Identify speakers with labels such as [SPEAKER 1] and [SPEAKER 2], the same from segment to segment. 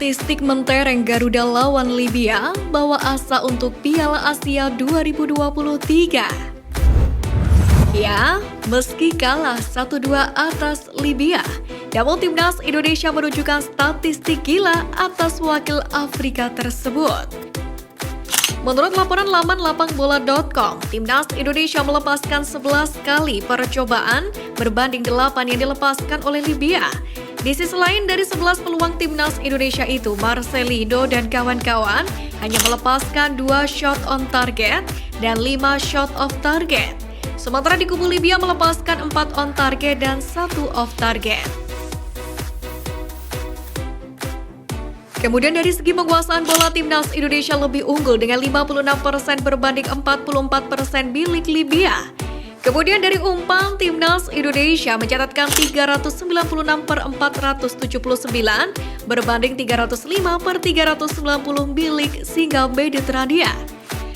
[SPEAKER 1] Statistik mentereng Garuda lawan Libya bawa asa untuk Piala Asia 2023. Ya, meski kalah 1-2 atas Libya, namun timnas Indonesia menunjukkan statistik gila atas wakil Afrika tersebut. Menurut laporan laman lapangbola.com, timnas Indonesia melepaskan 11 kali percobaan berbanding 8 yang dilepaskan oleh Libya. Di sisi lain, dari 11 peluang timnas Indonesia itu, Marcelino dan kawan-kawan hanya melepaskan 2 shot on target dan 5 shot off target. Sementara di kubu Libya melepaskan 4 on target dan 1 off target. Kemudian dari segi penguasaan bola, timnas Indonesia lebih unggul dengan 56% berbanding 44% milik Libya. Kemudian dari umpan, timnas Indonesia mencatatkan 396/479 berbanding 305/390 milik singa Mediterania.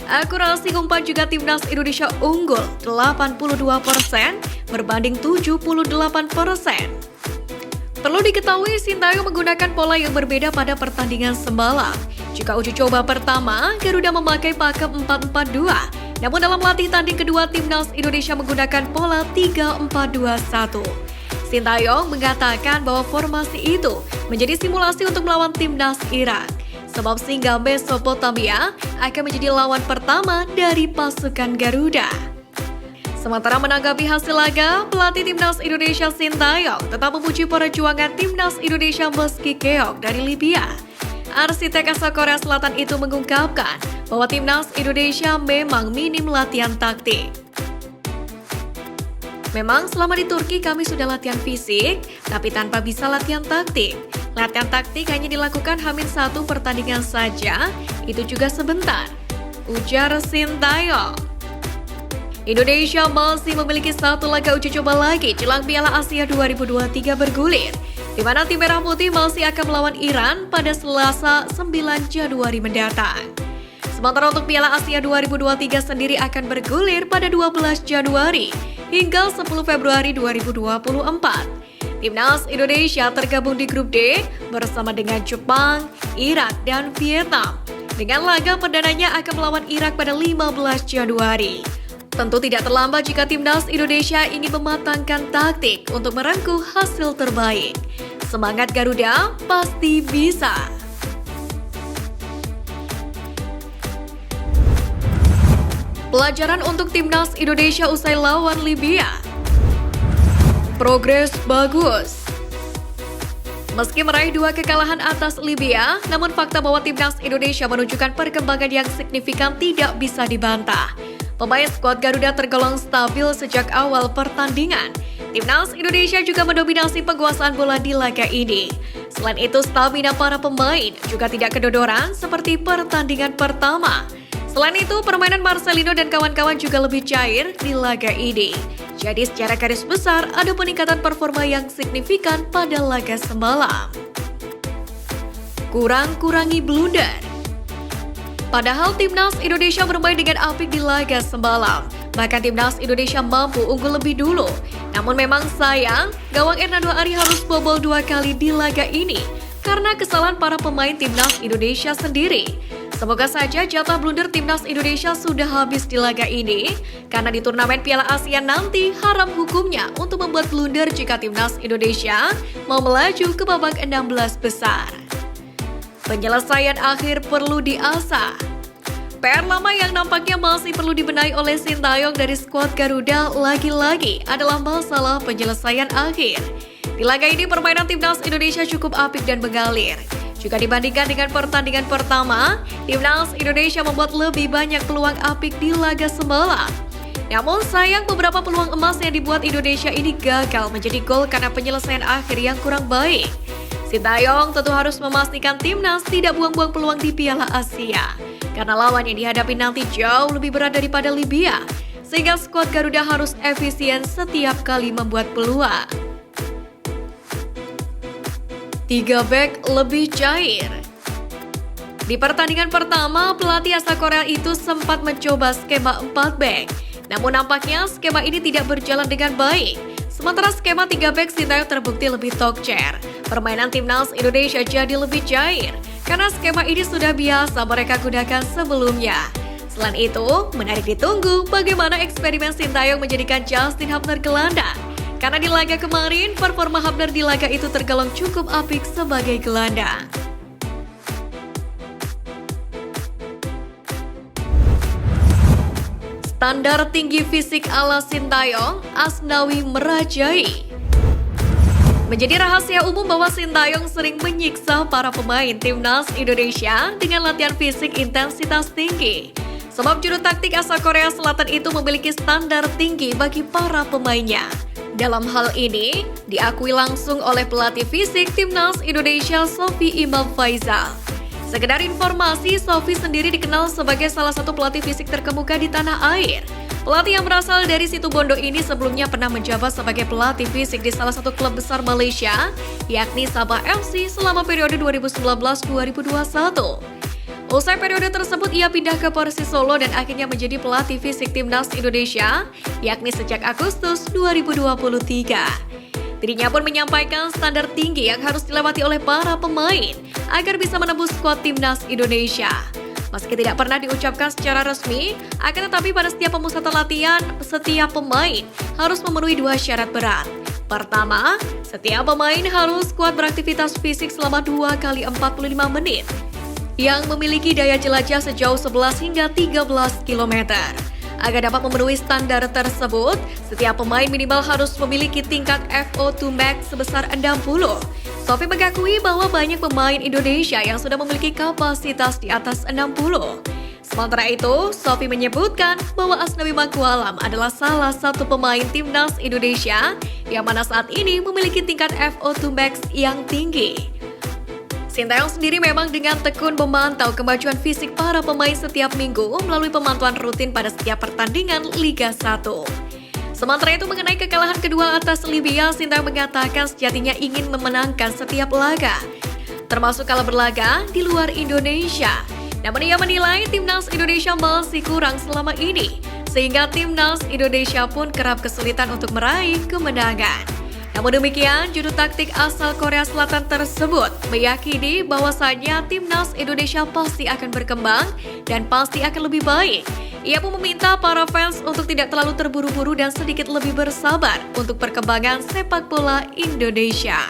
[SPEAKER 1] Akurasi umpan juga timnas Indonesia unggul 82% berbanding 78%. Perlu diketahui, Sintayong menggunakan pola yang berbeda pada pertandingan semalam. Jika uji coba pertama, Garuda memakai pakem 4-4-2. Namun dalam latih tanding kedua, timnas Indonesia menggunakan pola 3-4-2-1. Sintayong mengatakan bahwa formasi itu menjadi simulasi untuk melawan timnas Irak. Sebab singa Mesopotamia akan menjadi lawan pertama dari pasukan Garuda. Sementara menanggapi hasil laga, pelatih timnas Indonesia Sintayong tetap memuji perjuangan timnas Indonesia meski keok dari Libya. Arsitek asal Korea Selatan itu mengungkapkan bahwa timnas Indonesia memang minim latihan taktik. Memang selama di Turki kami sudah latihan fisik, tapi tanpa bisa latihan taktik. Latihan taktik hanya dilakukan H-1 pertandingan saja, itu juga sebentar, ujar Sintayong. Indonesia masih memiliki satu laga uji coba lagi jelang Piala Asia 2023 bergulir, di mana tim Merah Putih masih akan melawan Iran pada Selasa 9 Januari mendatang. Sementara untuk Piala Asia 2023 sendiri akan bergulir pada 12 Januari hingga 10 Februari 2024. Timnas Indonesia tergabung di grup D bersama dengan Jepang, Irak, dan Vietnam. Dengan laga perdananya akan melawan Irak pada 15 Januari. Tentu tidak terlambat jika timnas Indonesia ingin mematangkan taktik untuk merengkuh hasil terbaik. Semangat Garuda pasti bisa! Pelajaran untuk timnas Indonesia usai lawan Libya. Progres bagus. Meski meraih 2 kekalahan atas Libya, namun fakta bahwa timnas Indonesia menunjukkan perkembangan yang signifikan tidak bisa dibantah. Pemain skuad Garuda tergolong stabil sejak awal pertandingan. Timnas Indonesia juga mendominasi penguasaan bola di laga ini. Selain itu, stamina para pemain juga tidak kedodoran seperti pertandingan pertama. Selain itu, permainan Marcelino dan kawan-kawan juga lebih cair di laga ini. Jadi secara garis besar, ada peningkatan performa yang signifikan pada laga semalam. Kurangi blunder. Padahal timnas Indonesia bermain dengan apik di laga semalam. Bahkan timnas Indonesia mampu unggul lebih dulu. Namun memang sayang, gawang Hernando Ari harus bobol 2 kali di laga ini karena kesalahan para pemain timnas Indonesia sendiri. Semoga saja jatah blunder timnas Indonesia sudah habis di laga ini, karena di turnamen Piala Asia nanti haram hukumnya untuk membuat blunder jika timnas Indonesia mau melaju ke babak 16 besar. Penyelesaian akhir perlu diasah. PR lama yang nampaknya masih perlu dibenahi oleh Sintayong dari skuad Garuda lagi-lagi adalah masalah penyelesaian akhir. Di laga ini permainan timnas Indonesia cukup apik dan mengalir. Jika dibandingkan dengan pertandingan pertama, timnas Indonesia membuat lebih banyak peluang apik di laga semalam. Namun sayang, beberapa peluang emas yang dibuat Indonesia ini gagal menjadi gol karena penyelesaian akhir yang kurang baik. Sintayong tentu harus memastikan timnas tidak buang-buang peluang di Piala Asia, karena lawan yang dihadapi nanti jauh lebih berat daripada Libya, sehingga skuad Garuda harus efisien setiap kali membuat peluang. 3 back lebih cair. Di pertandingan pertama, pelatih asal Korea itu sempat mencoba skema 4 back. Namun nampaknya skema ini tidak berjalan dengan baik. Sementara skema 3 back Sintayong terbukti lebih tokcer. Permainan timnas Indonesia jadi lebih cair karena skema ini sudah biasa mereka gunakan sebelumnya. Selain itu, menarik ditunggu bagaimana eksperimen Sintayong menjadikan Justin Hubner gelandang. Karena di laga kemarin, performa Hubner di laga itu tergolong cukup apik sebagai gelandang. Standar tinggi fisik ala Sintayong, Asnawi merajai. Menjadi rahasia umum bahwa Sintayong sering menyiksa para pemain timnas Indonesia dengan latihan fisik intensitas tinggi. Sebab juru taktik asal Korea Selatan itu memiliki standar tinggi bagi para pemainnya. Dalam hal ini, diakui langsung oleh pelatih fisik timnas Indonesia Sofi Imam Faisal. Sekedar informasi, Sofi sendiri dikenal sebagai salah satu pelatih fisik terkemuka di tanah air. Pelatih yang berasal dari Situbondo ini sebelumnya pernah menjabat sebagai pelatih fisik di salah satu klub besar Malaysia, yakni Sabah FC selama periode 2019-2021. Usai periode tersebut, ia pindah ke Persis Solo dan akhirnya menjadi pelatih fisik timnas Indonesia, yakni sejak Agustus 2023. Dirinya pun menyampaikan standar tinggi yang harus dilewati oleh para pemain agar bisa menembus skuad timnas Indonesia. Meski tidak pernah diucapkan secara resmi, akan tetapi pada setiap pemusatan latihan, setiap pemain harus memenuhi 2 syarat berat. Pertama, setiap pemain harus kuat beraktivitas fisik selama 2 kali 45 menit, yang memiliki daya jelajah sejauh 11 hingga 13 km. Agar dapat memenuhi standar tersebut, setiap pemain minimal harus memiliki tingkat VO2 max sebesar 60. Sofi mengakui bahwa banyak pemain Indonesia yang sudah memiliki kapasitas di atas 60. Sementara itu, Sofi menyebutkan bahwa Asnawi Mangkualam adalah salah satu pemain timnas Indonesia yang mana saat ini memiliki tingkat VO2 max yang tinggi. Sintayong sendiri memang dengan tekun memantau kemajuan fisik para pemain setiap minggu melalui pemantauan rutin pada setiap pertandingan Liga 1. Sementara itu mengenai kekalahan kedua atas Libya, Sintayong mengatakan sejatinya ingin memenangkan setiap laga, termasuk kalah berlaga di luar Indonesia. Namun ia menilai timnas Indonesia masih kurang selama ini, sehingga timnas Indonesia pun kerap kesulitan untuk meraih kemenangan. Namun demikian, juru taktik asal Korea Selatan tersebut meyakini bahwasannya timnas Indonesia pasti akan berkembang dan pasti akan lebih baik. Ia pun meminta para fans untuk tidak terlalu terburu-buru dan sedikit lebih bersabar untuk perkembangan sepak bola Indonesia.